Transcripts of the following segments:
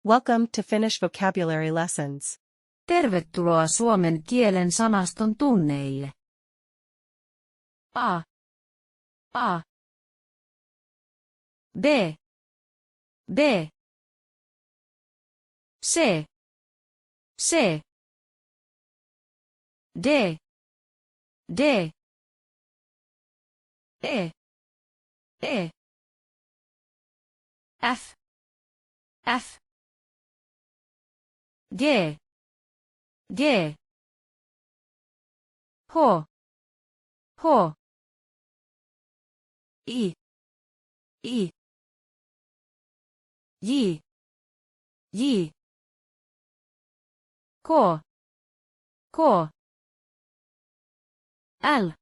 Welcome to Finnish vocabulary lessons. Tervetuloa suomen kielen sanaston tunneille. A. A. B. B. C. C. D. D. E. E. F. F. G. G. H. H. I. I. J. J. K. K. L.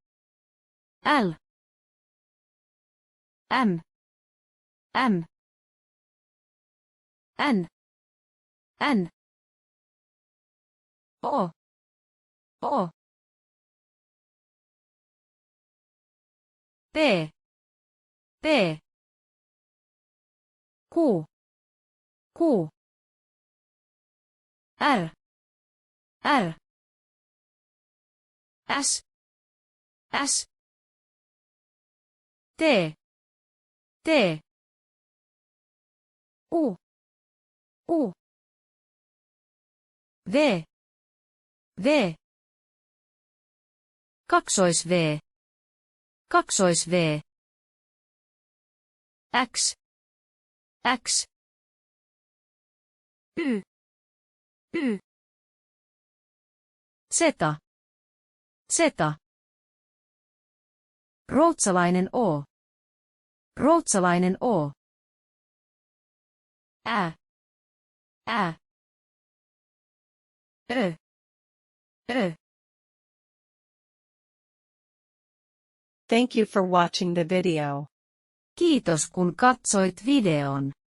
L. M. M. N. N. O. O. P. P. Q. Q. R. R. S. S. T. T. U. U. V. V. Kaksois V. Kaksois V. X. X. Y. Y. Z. Z. Ruotsalainen O. Ruotsalainen O. Ä. Ä. Ö. Ö. Thank you for watching the video. Kiitos kun katsoit videon.